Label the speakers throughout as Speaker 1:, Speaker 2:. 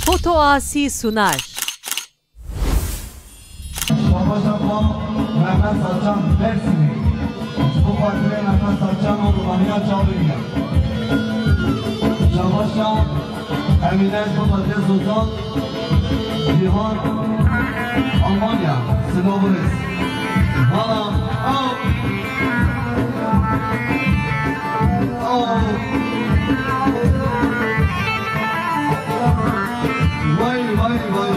Speaker 1: Foto Asi sunar.
Speaker 2: Babacığım Mehmet Saçan Mersin'i. Bu partide Mehmet Saçan Romanya çalıyor. Şabaşa Emine Sultan Sultan Cihan Almanya Snowboard. Valla vay vay vay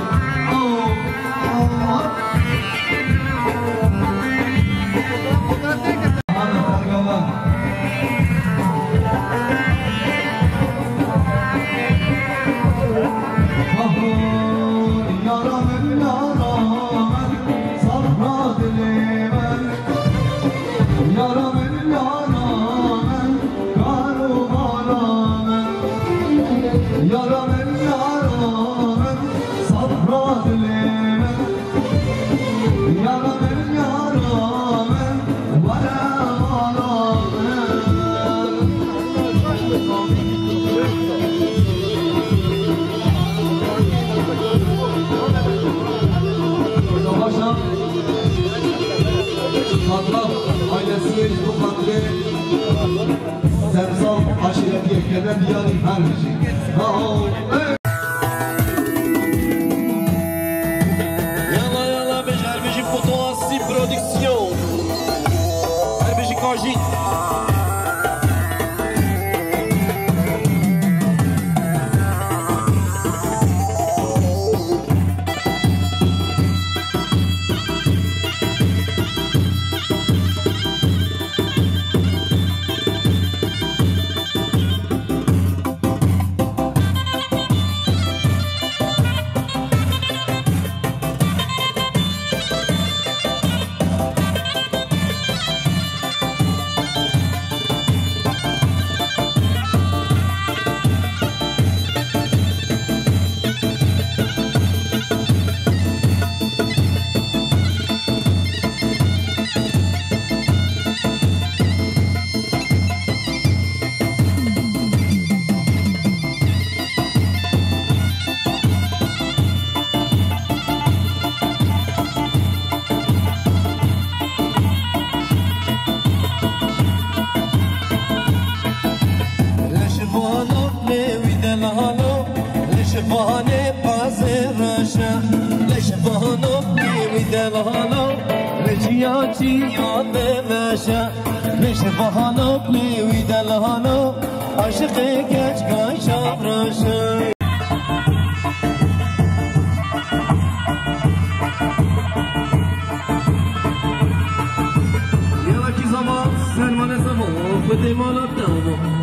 Speaker 2: Semsal aşireti yetkeden diyarı her bir şey.
Speaker 3: Yalla yalla Herbeci Foto Asi Prodüksiyon. Herbeci Kajit.
Speaker 4: لشفانه باز رشا لشفانه میدلانو رجیاتی یاد نشا لشفانه میدلانو عاشق گچ گاشم رشا
Speaker 3: Yalla ki zaman sen bana zaman Fıtı malak da ama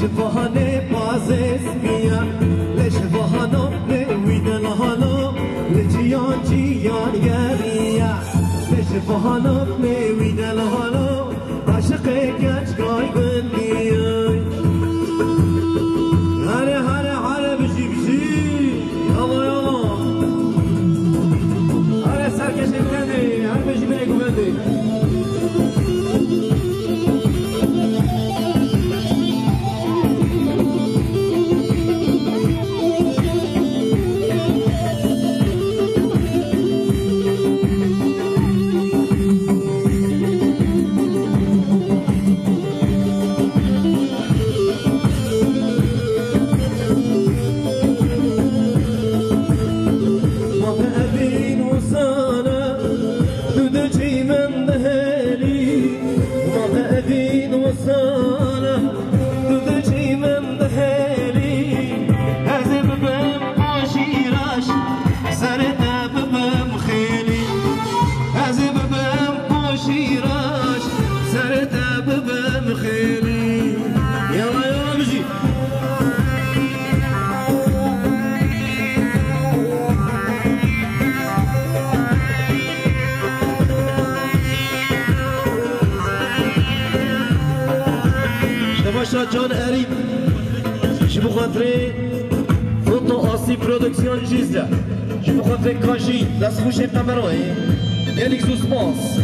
Speaker 4: شفاهانه بازس میان لشفاهانه نویدن هانو لجیان جیان گریا لشفاهانه نویدن هانو عاشق گچ گای بندیای هره هره هره بشی بشی یالا یالا هره سرکش بلندی هر بشی بگو بندی
Speaker 3: جان قریب شبو خاطره Fancy Production Gisela. Je vous rentre Kaji, das Rouge Tamaroi. Elix Ousmans.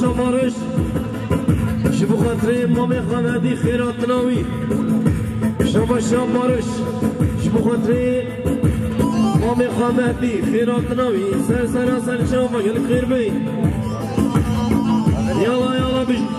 Speaker 3: شمارش شبو خاطر امام خمدی خیرات ناوی شمارش شبو خاطر امام خمدی خیرات ناوی سر شما گل خیر بی یالا بش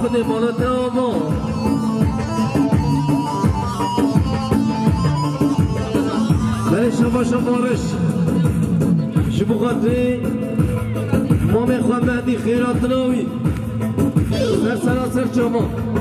Speaker 3: خود مالت آما برای شمارش شبو خاطر امام خمدی خیرات ناوی سر شما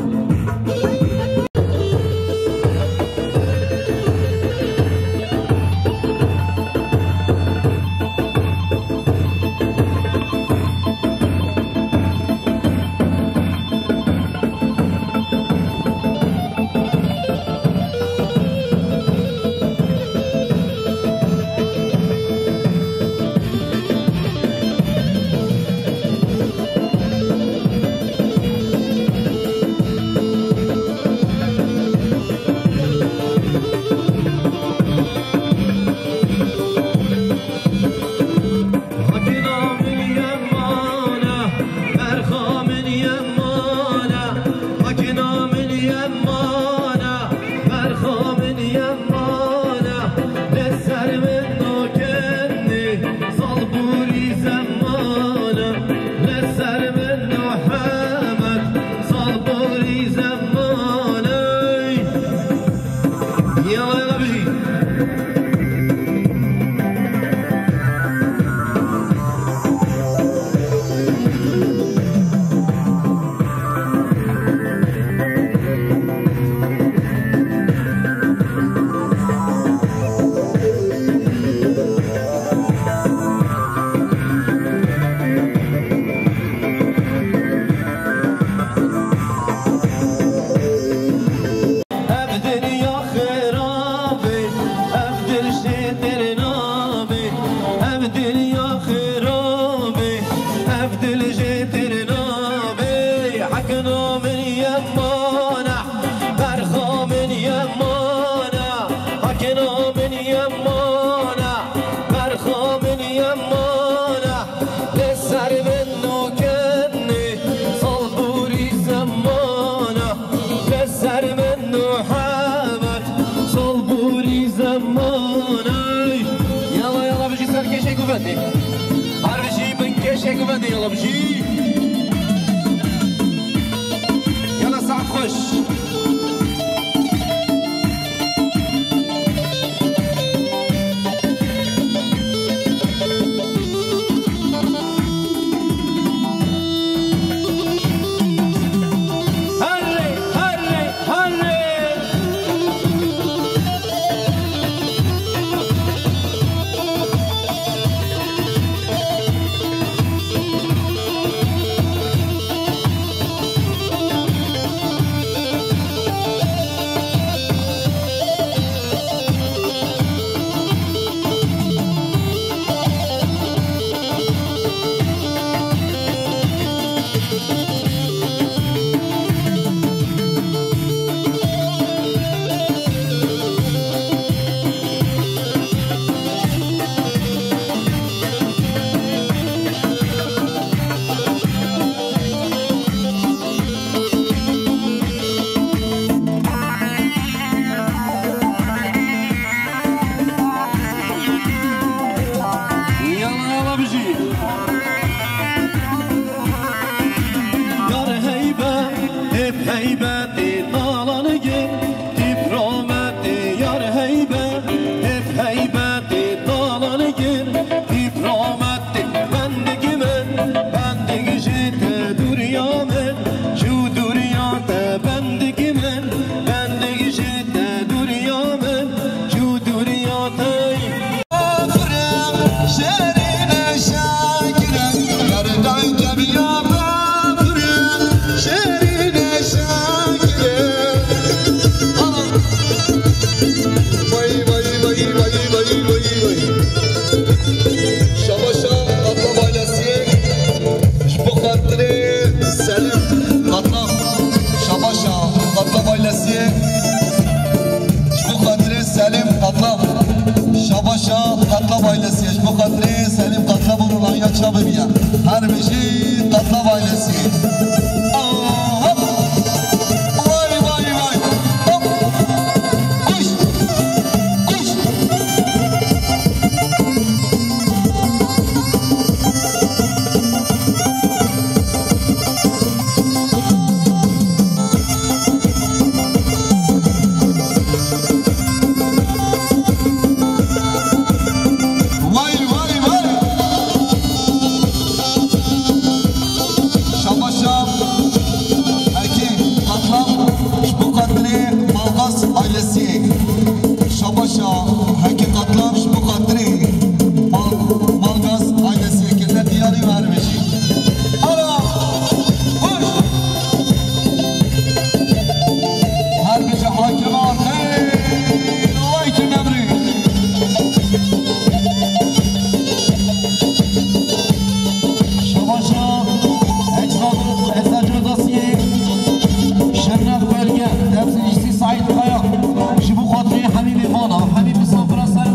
Speaker 3: زماني يلا يلا بجي سر كشك وفدي هر بجي من كشك وفدي يلا بجي يلا ساعة خوش Sait Kaya, ji bu xatirê hemî mêvana, hemî misafira ser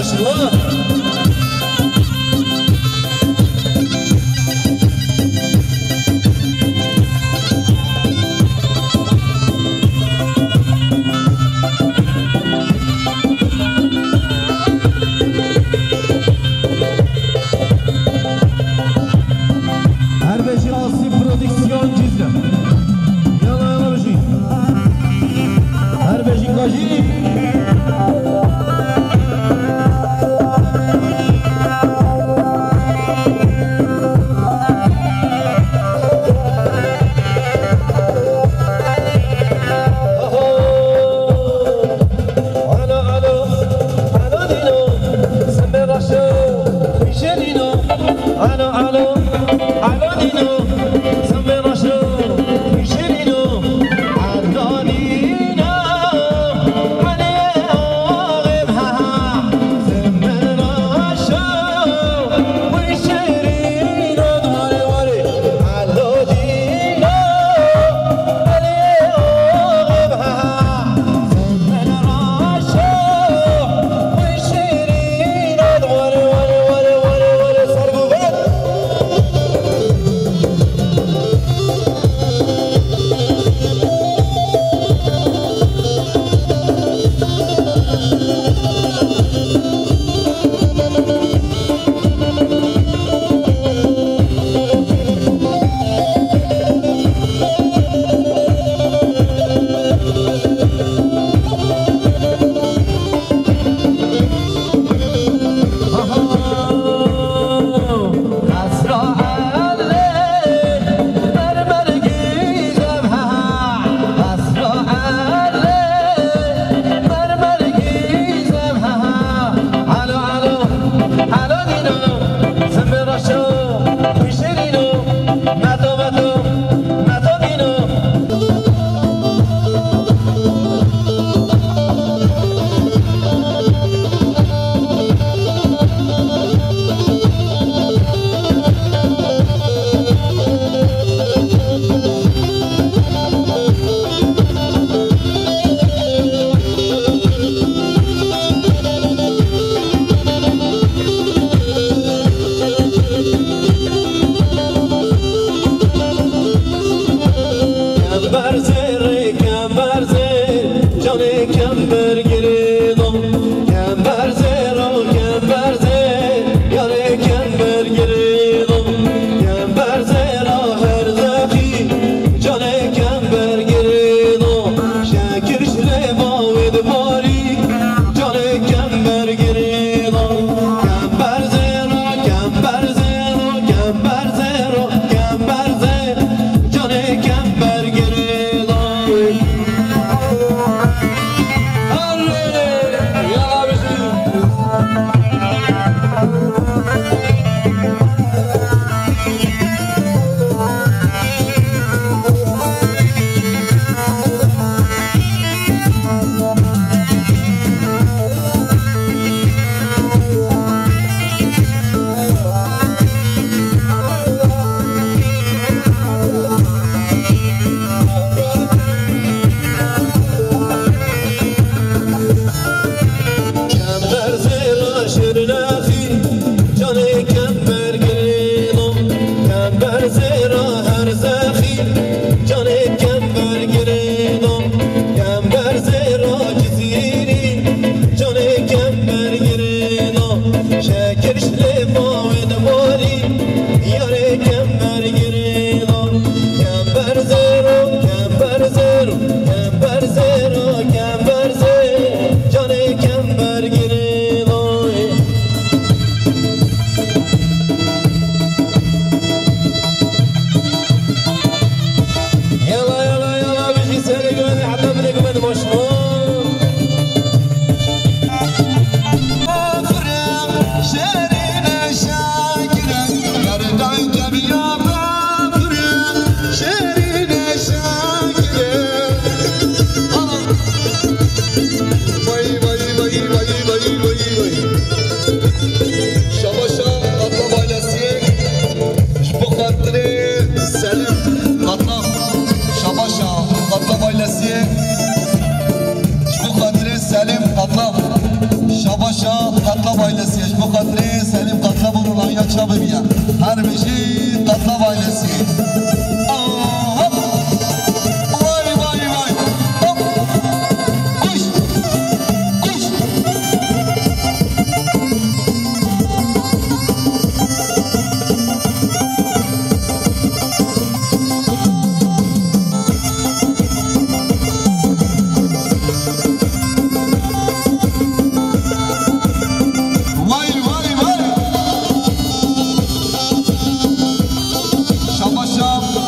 Speaker 3: ماشاءالله
Speaker 1: شهر خاطر سلیم قطلا برو لانیا چا ببین هر بشی قطلا وایلسی وای وای وای کوش کوش Şam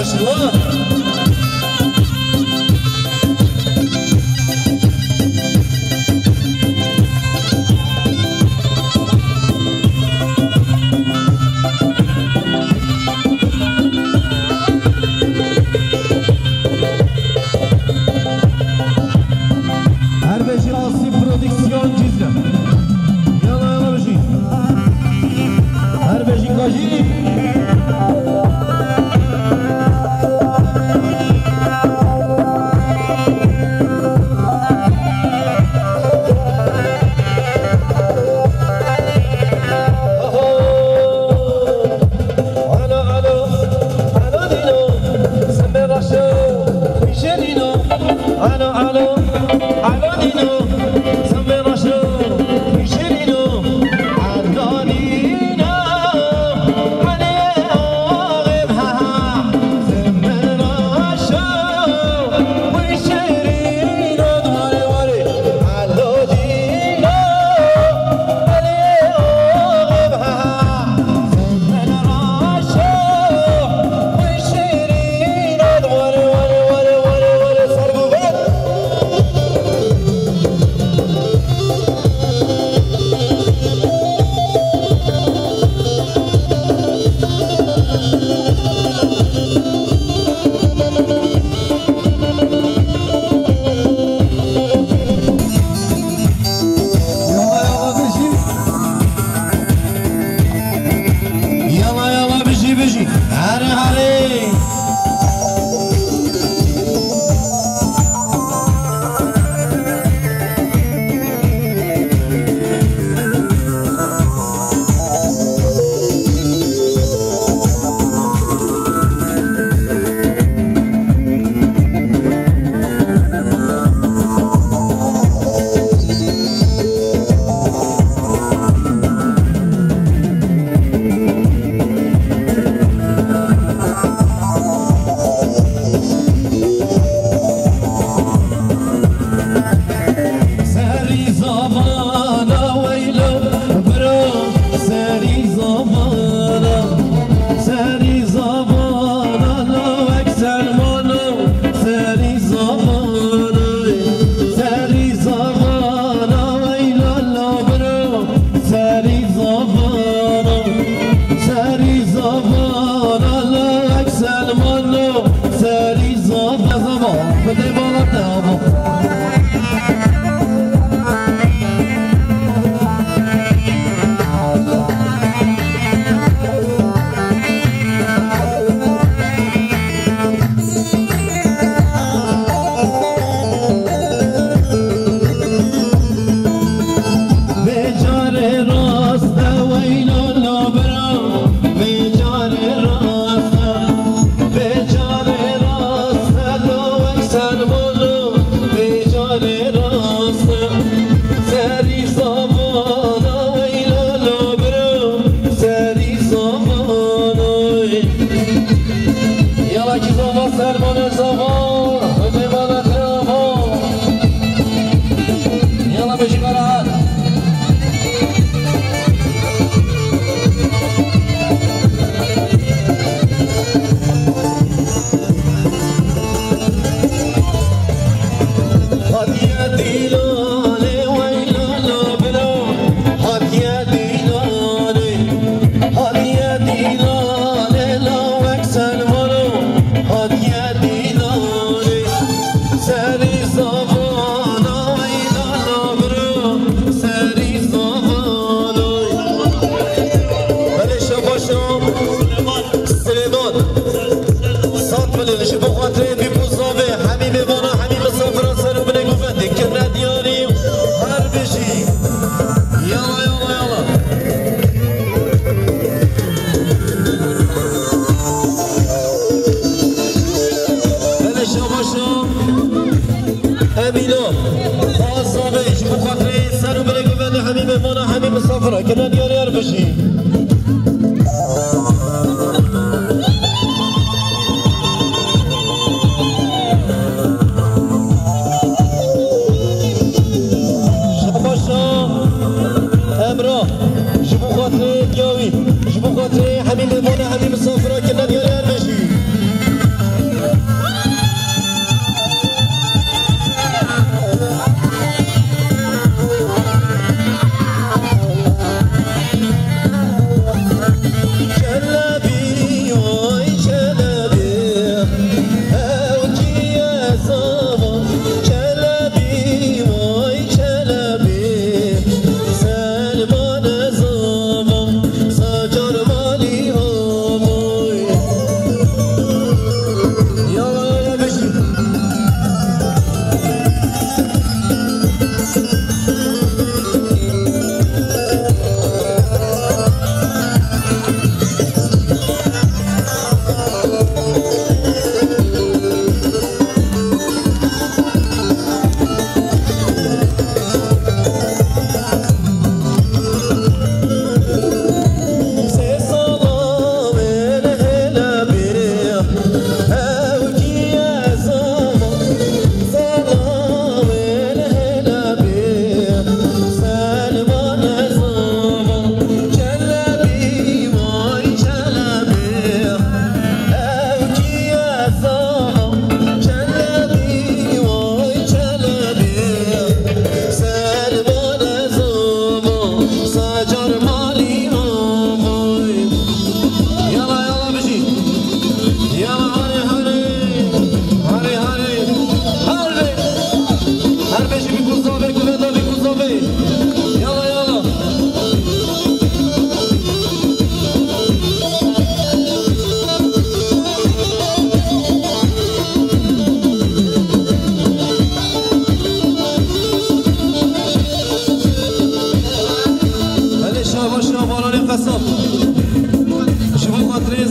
Speaker 3: Başla.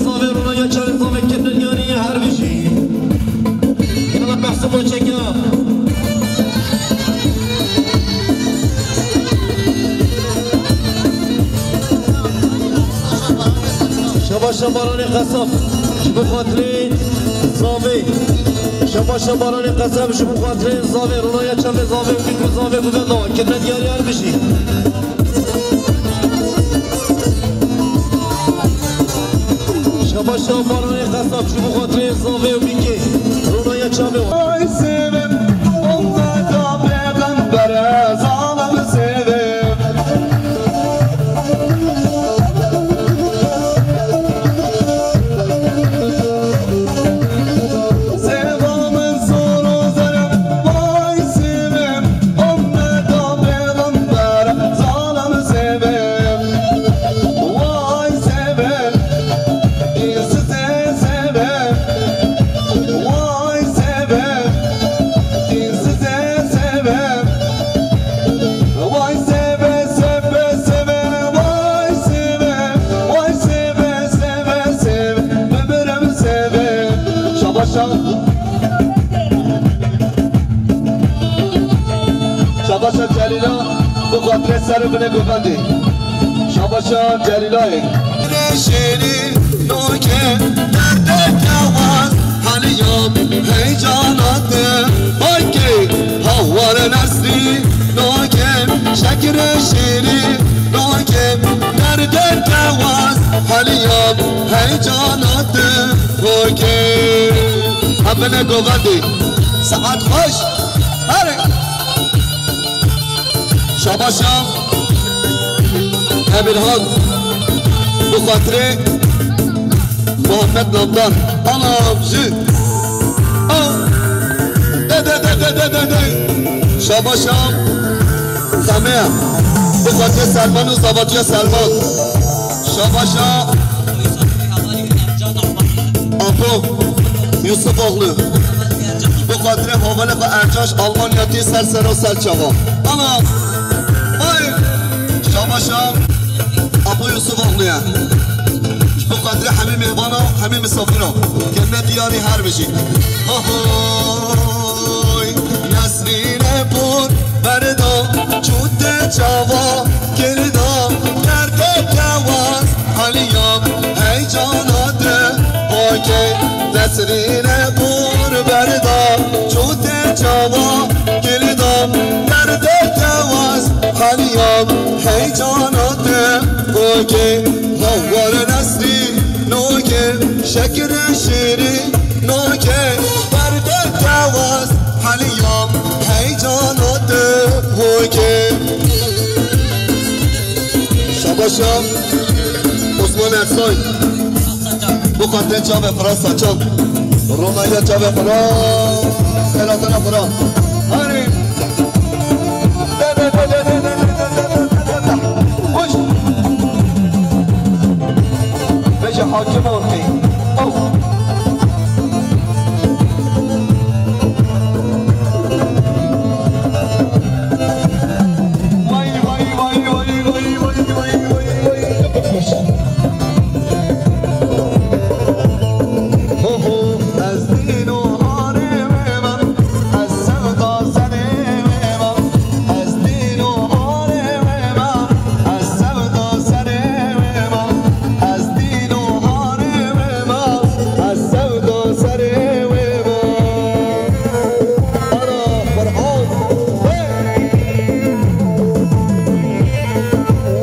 Speaker 3: زاویه رونا یا چهار زاویه کردن یعنی هر بشی یالا بحث ما چکم شباشا باران قصب شبو خاطری زاویه شباشا باران قصب شبو خاطری زاویه رونا یا چهار زاویه بگو زاویه بودن کردن یعنی هر بشی شباشا باران قصب شبو خاطری زاویه بگی رونا یا چهار
Speaker 1: Ay sevim, onlarda peygambere zalim sevim. Sevamın sonu zarım, vay sevim, onlarda peygambere zalim sevim. Vay sevim, size sevim. Vay sevim, size sevim. Vay seve seve seve, vay sevim. Vay seve seve seve, ömrüm sevim. Şabaşa Şabaşa Celila, bu kadre sarıbını güvendi. Şabaşa Celila'yı Şeri, noke, derde kavaz Haliyam, heyecanattı Bakki, havvar nesli Noke, şekre şeri Noke, derde kavaz Haliyam, heyecanattı Bakki Hamene govendi Saat hoş Hadi Şabaşam Emirhan Bu khatre Muhammed Namdan Anam zü De Şabaşam Samia Bu khatre Selman'ın Zavatya Selman Şabaşa Apo Yusuf oğlu Bu khatre Havale ve Ercaş Almanya'tı Sersero Selçava Anam Ay Şabaşam Apo Yusuf oğluya Bu kadri hemi mehbana hemi misafira Kenne diyari her beşi Ahoy Nesrine pur Berda Çudde çava Gerida Nerede kavaz Haliyam Heyecanadı Okey Nesrine pur Berda Çudde çava Gerida Nerede kavaz Haliyam Heyecanadı Okey Havvar nesli Noke Şekre şeri Noke Berde kavaz Haliyam Heyecanadı Okey Şabaşam Osman Ersoy Bu kadre çave fıra saçam Roma'ya çave fıra Selatana fıra Hani Hoş Beşe hakim ortayı Of Vay vay vay vay vay vay vay vay vay Ho ho Ez dino haremem Ez sevda senemem Ez dino haremem Ez sevda senemem Ez dino haremem Ez sevda senemem Ana Farhan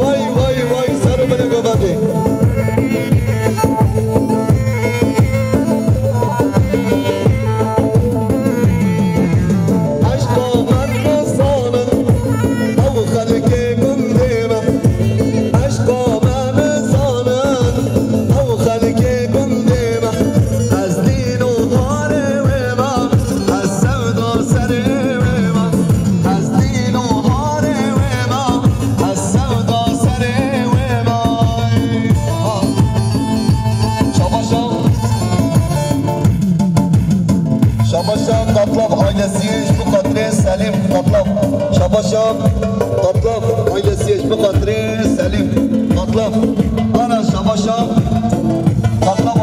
Speaker 1: Vay vay vay sarı beni göbedi Aşkı ben nazanın Av halke gündeme Aşkı ben nazanın Av halke gündeme Ez dino haremem Ez sevda senemem Ez dino haremem Ez sevda senemem Şabaşam Şabaşam Tatlav ailesi bu kadre Selim Tatlav Şabaşam Tatlav ailesi bu kadre Selim Tatlav Ana Şabaşam Tatlav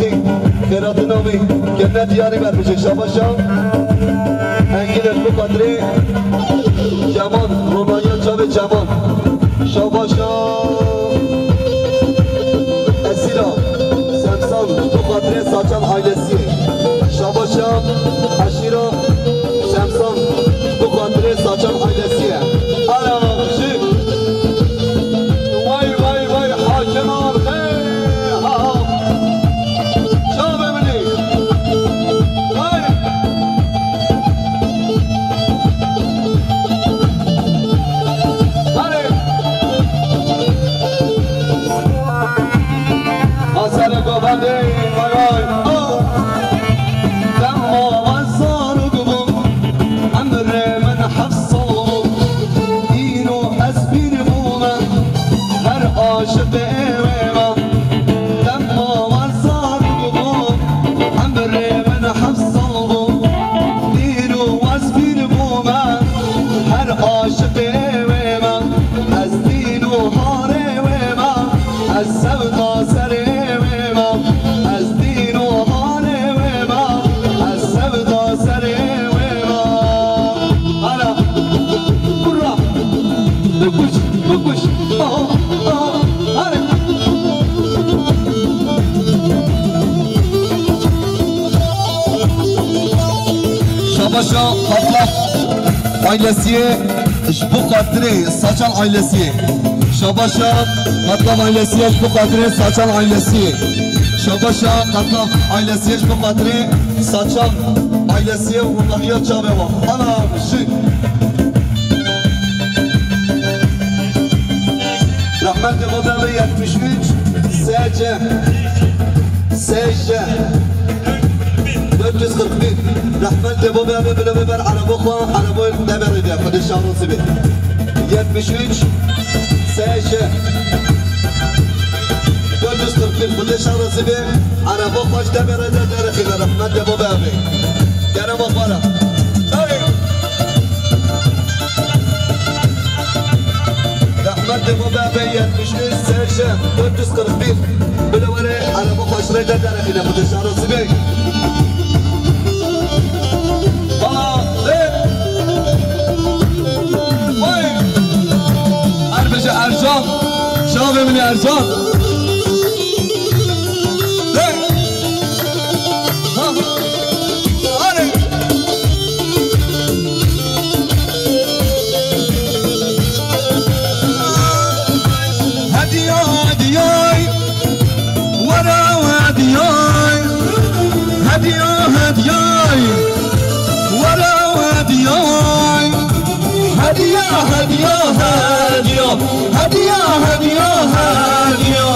Speaker 1: سلامتی خیرات نامی کنه دیاری بر بشه شاباشا انگیلش بخاطری جوان رونایا جاب جوان شاباشا اسیرا سمسان بخاطری ساچان آیلسی شاباشا اشیرا سمسان بخاطری ساچان آیلسی آلا شیف وای وای وای حاکمان خیلی ها شا ببینی وای بله آسر گوبنده وای وای دما وزار گبم امر من حفصم اینو از بین بومم هر عاشق ایوما دما وزار گبم امر من حفصم اینو از بین بومم هر عاشق ایوما از دین و هار ایوما از سودا سر ایوما از دین و هار ایوما از سودا سر ایوما حالا برا بکش بکش شاباشا قطلق ailesiye bu kadri saçan ailesi şabaşa katlam ailesiye bu kadri saçan ailesi şabaşa katlam ailesiye bu kadri saçan ailesiye Ruhaniye çabeva ana şık rahmetli babamı 73 SC 441 rahmetli babamı bile ben araba demedim ya kardeş şanlısı bir 73 SC 441 kardeş şanlısı bir araba koş demedim derek rahmetli babamı gene bak bana rahmetli babamı 73 SC 441 bile araba koş derek kardeş şanlısı bir ارجان شما ببینی ارجان هدیای هدیای ورا هدیای هدیای هدیای ورا هدیای هدیه هدیه هدیه هدیه هدیه هدیه